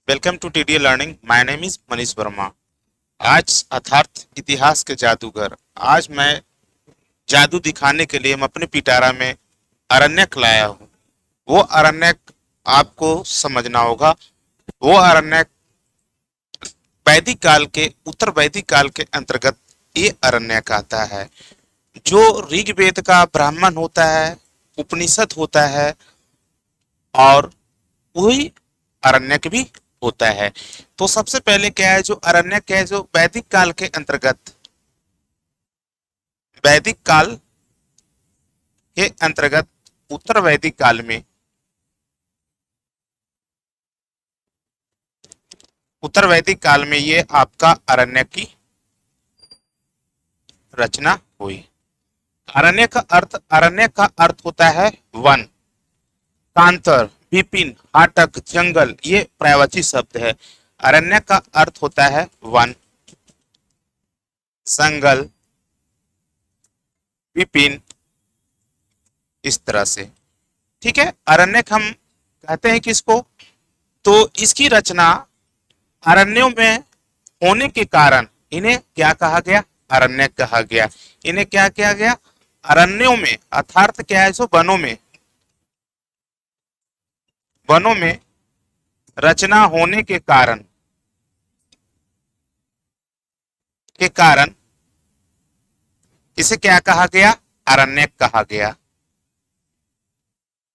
Welcome to TD learning. My name is Manish Verma. आज अथार्थ इतिहास के जादूगर। आज मैं जादू दिखाने के लिए हम अपने पिटारा में अरण्यक लाया हूँ। वो अरण्यक आपको समझना होगा। वो अरण्यक वैदिक काल के उत्तर वैदिक काल के अंतर्गत ये अरण्यक आता है, जो ऋग्वेद का ब्राह्मण होता है, उपनिषद होता है और वही अरण्यक भी होता है। तो सबसे पहले क्या है, जो अरण्यक है, जो वैदिक काल के अंतर्गत वैदिक काल के अंतर्गत उत्तर वैदिक काल में उत्तर वैदिक काल में ये आपका अरण्यक की रचना हुई। अरण्य का अर्थ होता है वन, कांतर, विपिन, हाटक, जंगल। ये पर्यायवाची शब्द है। अरण्य का अर्थ होता है वन, जंगल, विपिन, इस तरह से। ठीक है। अरण्यक हम कहते हैं किसको, तो इसकी रचना अरण्यों में होने के कारण इन्हें क्या कहा गया, अरण्यक कहा गया। इन्हें क्या किया गया, अरण्यों में, अर्थात क्या है, सो वनों में रचना होने के कारण इसे क्या कहा गया, अरण्यक कहा गया।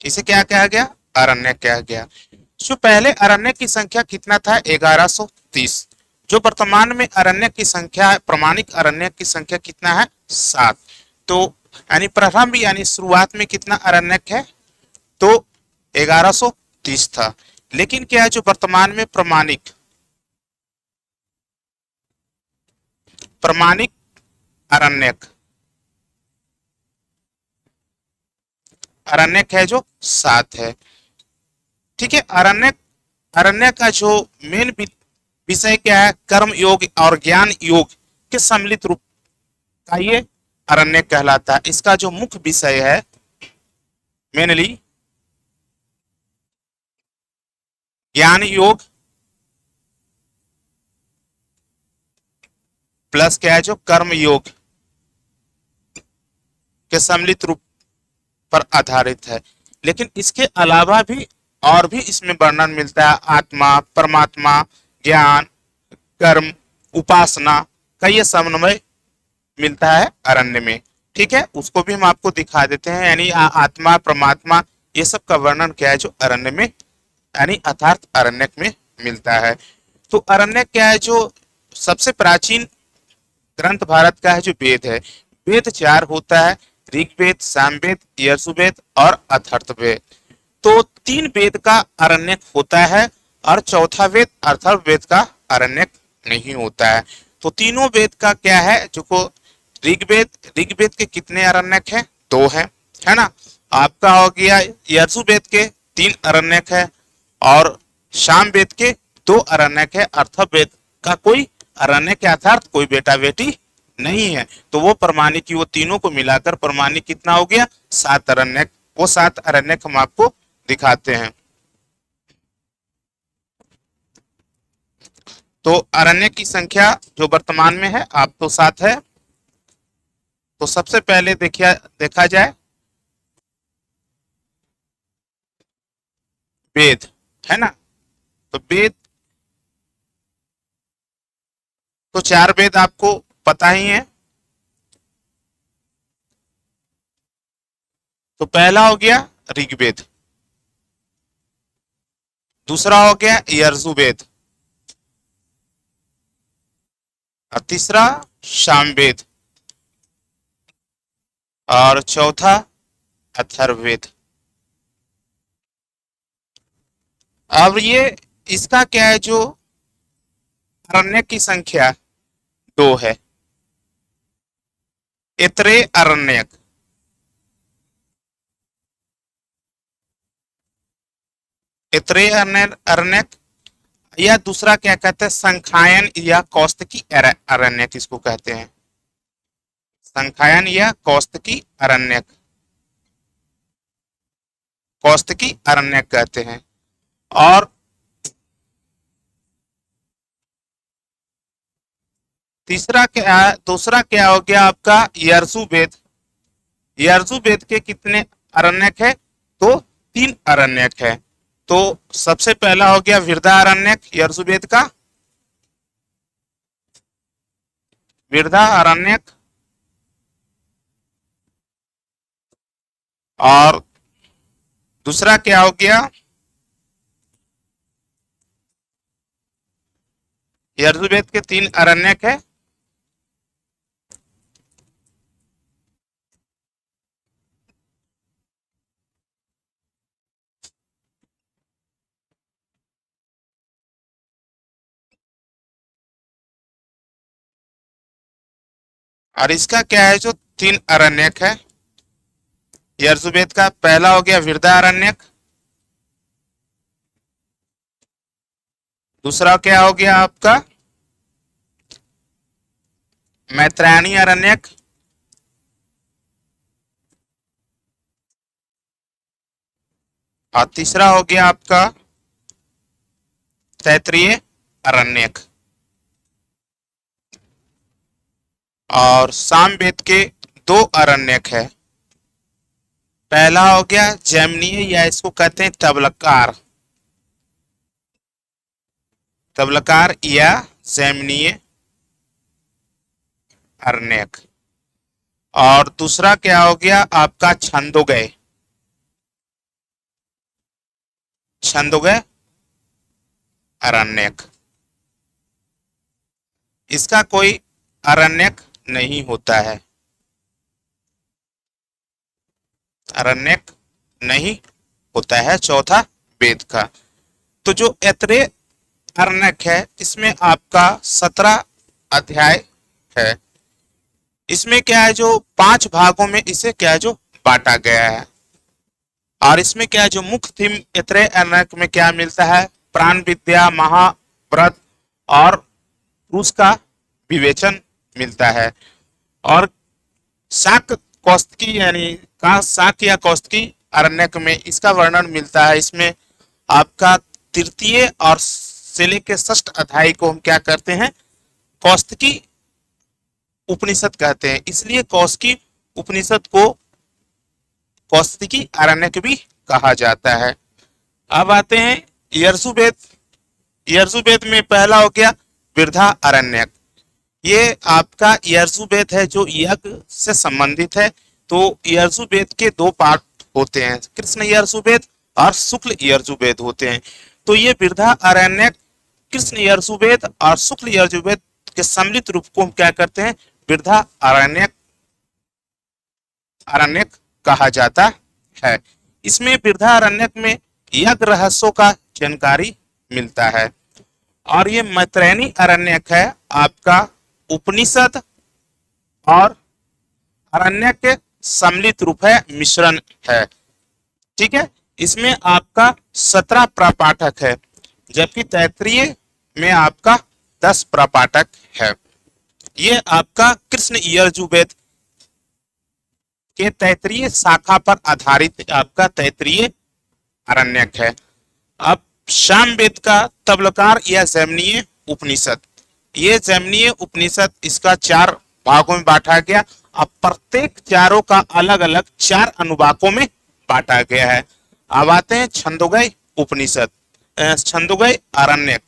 इसे क्या कहा गया, अरण्यक कहा गया। जो पहले अरण्यक की संख्या कितना था, 1130। जो वर्तमान में अरण्यक की संख्या, प्रमाणिक अरण्यक की संख्या कितना है, 7। तो यानी प्रारंभ यानी शुरुआत में कितना अरण्यक है, तो 1130 था। लेकिन क्या है, जो वर्तमान में प्रमाणिक अरण्यक अरण्यक है जो 7 है। ठीक है। अरण्य का जो मेन विषय क्या है, कर्म योग और ज्ञान योग के सम्मिलित रूप का ये अरण्य कहलाता है। इसका जो मुख्य विषय है मेनली ज्ञान योग प्लस क्या है, जो कर्म योग के सम्मिलित रूप पर आधारित है। लेकिन इसके अलावा भी और भी इसमें वर्णन मिलता है, आत्मा, परमात्मा, ज्ञान, कर्म, उपासना का ये समन्वय मिलता है अरण्य में। ठीक है। उसको भी हम आपको दिखा देते हैं। यानी आत्मा, परमात्मा, ये सब का वर्णन क्या है, जो अरण्य में यानी अर्थात अरण्यक में मिलता है। तो अरण्यक क्या है, जो सबसे प्राचीन ग्रंथ भारत का है, जो वेद है। वेद 4 होता है, ऋग्वेद, सामवेद, यजुर्वेद और अथर्ववेद। तो 3 वेद का अरण्यक होता है और चौथा वेद अथर्ववेद का अरण्यक नहीं होता है। तो तीनों वेद का क्या है, जो को ऋग्वेद के कितने अरण्यक है, 2 है ना। आपका हो गया यजुर्वेद के 3 अरण्यक है और सामवेद के 2 अरण्यक है। अथर्ववेद का कोई अरण्यक अर्थात कोई बेटा बेटी नहीं है। तो वो प्रमाणिक की, वो तीनों को मिलाकर प्रमाणिक कितना हो गया, 7 अरण्यक। वो 7 अरण्यक हम आपको दिखाते हैं। तो अरण्यक की संख्या जो वर्तमान में है आप तो 7 है। तो सबसे पहले देखा जाए वेद, है ना। तो वेद, तो 4 वेद आपको पता ही है। तो पहला हो गया ऋग्वेद, दूसरा हो गया यजुर्वेद और तीसरा सामवेद और चौथा अथर्ववेद। अब ये इसका क्या है, जो अरण्य की संख्या 2 है। इतरे अरण्यक, इतरे अरण्यक, या दूसरा क्या कहते हैं, संखायन या कौस्तकी अरण्यक इसको कहते हैं। संखायन या कौस्तकी अरण्यक कहते हैं। और तीसरा क्या, दूसरा क्या हो गया आपका यजुर्वेद। यजुर्वेद के कितने अरण्यक है? तो 3 अरण्यक है। तो सबसे पहला हो गया वृहदारण्यक यजुर्वेद का, वृहदारण्यक। और दूसरा क्या हो गया? यजुर्वेद के 3 अरण्यक है। और इसका क्या है जो 3 अरण्यक है यजुर्वेद का? पहला हो गया वृहदारण्यक, दूसरा क्या हो गया आपका मैत्रायणी अरण्यक, और तीसरा हो गया आपका तैत्तिरीय अरण्यक। और सामवेद के 2 अरण्यक है। पहला हो गया जैमिनीय या इसको कहते हैं तबलकार, तबलकार या जैमिनीय अरण्यक। और दूसरा क्या हो गया आपका छंदोगय, छंदोगय अरण्यक। इसका कोई अरण्यक नहीं होता है, अरण्यक नहीं होता है चौथा वेद का। तो जो ऐत्रेय अरण्यक है इसमें आपका 17 अध्याय है। इसमें क्या है जो 5 भागों में इसे क्या है जो बांटा गया है। और इसमें क्या है जो मुख्य थीम ऐत्रेय अरण्यक में क्या मिलता है? प्राण विद्या, महाव्रत और पुरुष का विवेचन मिलता है। और शाक कौस्तुकी यानी का शाक या कौस्तुकी अरण्यक में इसका वर्णन मिलता है। इसमें आपका तृतीय और से लेकर षष्ठ अध्याय को हम क्या करते हैं? कौस्तुकी उपनिषद कहते हैं। इसलिए कौस्तुकी उपनिषद को कौस्तुकी अरण्यक भी कहा जाता है। अब आते हैं यजुर्वेद। यजुर्वेद में पहला हो गया वृहदारण्यक। ये आपका यजुर्वेद है जो यज्ञ से संबंधित है। तो यजुर्वेद के 2 पार्ट होते हैं, कृष्ण यजुर्वेद और शुक्ल यजुर्वेद होते हैं। तो ये वृहदारण्यक कृष्ण यजुर्वेद और शुक्ल यजुर्वेद के सम्मिलित रूप को हम क्या करते हैं? वृहदारण्यक अरण्यक कहा जाता है। इसमें वृहदारण्यक में यज्ञ रहस्यों का जानकारी मिलता है। और ये मैत्रेयणी अरण्यक है आपका उपनिषद और अरण्यक के सम्मिलित रूप है, मिश्रण है। ठीक है, इसमें आपका 17 प्रपाठक है, जबकि तैत्तिरीय में आपका 10 प्रपाठक है। ये आपका कृष्ण यजुर्वेद के तैत्तिरीय शाखा पर आधारित आपका तैत्तिरीय अरण्यक है। अब सामवेद का तबलकार या जैमिनीय उपनिषद, ये जैमिनीय उपनिषद इसका 4 भागों में बांटा गया। अब प्रत्येक चारों का अलग अलग 4 अनुभागों में बांटा गया है। अब आते हैं छंदोगय उपनिषद, छंदोगय अरण्यक।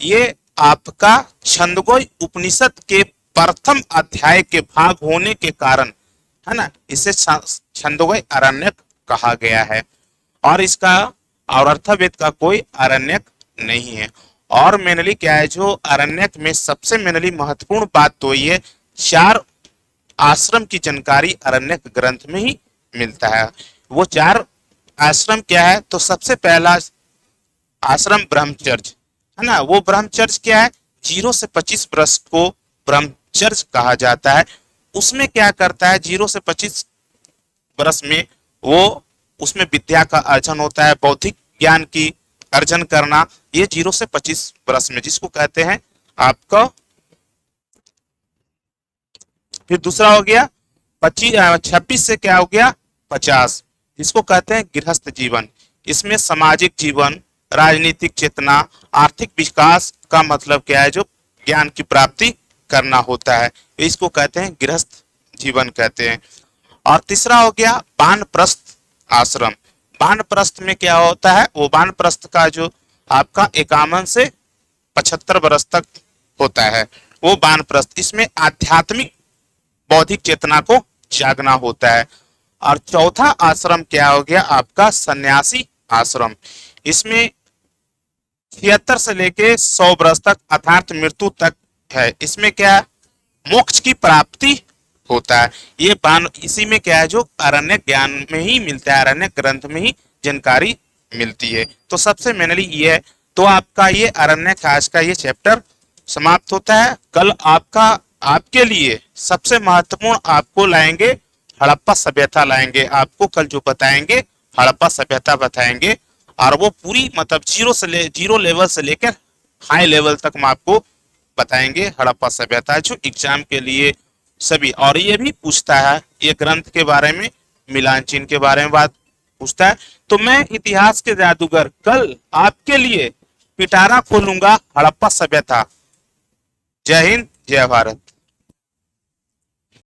ये आपका छंदोगय उपनिषद के प्रथम अध्याय के भाग होने के कारण है ना, इसे छंदोगय अरण्यक कहा गया है। और इसका और अर्थवेद का कोई अरण्यक नहीं है। और मेनली क्या है जो अरण्यक में सबसे मेनली महत्वपूर्ण बात तो ये 4 आश्रम की जानकारी अरण्यक ग्रंथ में ही मिलता है। वो 4 आश्रम क्या है? तो सबसे पहला आश्रम ब्रह्मचर्य है ना। वो ब्रह्मचर्य क्या है? 0 से 25 वर्ष को ब्रह्मचर्य कहा जाता है। उसमें क्या करता है? 0 से 25 वर्ष में वो उसमें विद्या का अर्जन होता है, बौद्धिक ज्ञान की अर्जन करना, ये 0 से 25 वर्ष में, जिसको कहते हैं आपका। फिर दूसरा हो गया 26 से क्या हो गया 50, जिसको कहते हैं गृहस्थ जीवन। इसमें सामाजिक जीवन, राजनीतिक चेतना, आर्थिक विकास का मतलब क्या है जो ज्ञान की प्राप्ति करना होता है, इसको कहते हैं गृहस्थ जीवन कहते हैं। और तीसरा हो गया वानप्रस्थ आश्रम। वानप्रस्थ में क्या होता है, वो वानप्रस्थ का जो आपका 51 से 75 वर्ष तक होता है वो वानप्रस्थ। इसमें आध्यात्मिक बौद्धिक चेतना को जागना होता है। और चौथा आश्रम क्या हो गया आपका सन्यासी आश्रम। इसमें 76 से लेके 100 वर्ष तक अर्थात मृत्यु तक है। इसमें क्या है, मोक्ष की प्राप्ति होता है। ये बान इसी में क्या है, जो अरण्य ज्ञान में ही मिलता है, अरण्य ग्रंथ में ही जानकारी मिलती है। तो सबसे मेनली ये है। तो आपका ये अरण्य आज का ये चैप्टर समाप्त होता है। कल आपका आपके लिए सबसे महत्वपूर्ण आपको लाएंगे हड़प्पा सभ्यता लाएंगे, आपको कल जो बताएंगे हड़प्पा सभ्यता बताएंगे। और वो पूरी मतलब जीरो लेवल से लेकर हाई लेवल तक हम आपको बताएंगे हड़प्पा सभ्यता, जो एग्जाम के लिए सभी। और ये भी पूछता है, ये ग्रंथ के बारे में, मिलान चिन्ह के बारे में बात पूछता है। तो मैं इतिहास के जादूगर कल आपके लिए पिटारा खोलूंगा हड़प्पा सभ्यता। जय हिंद, जय भारत।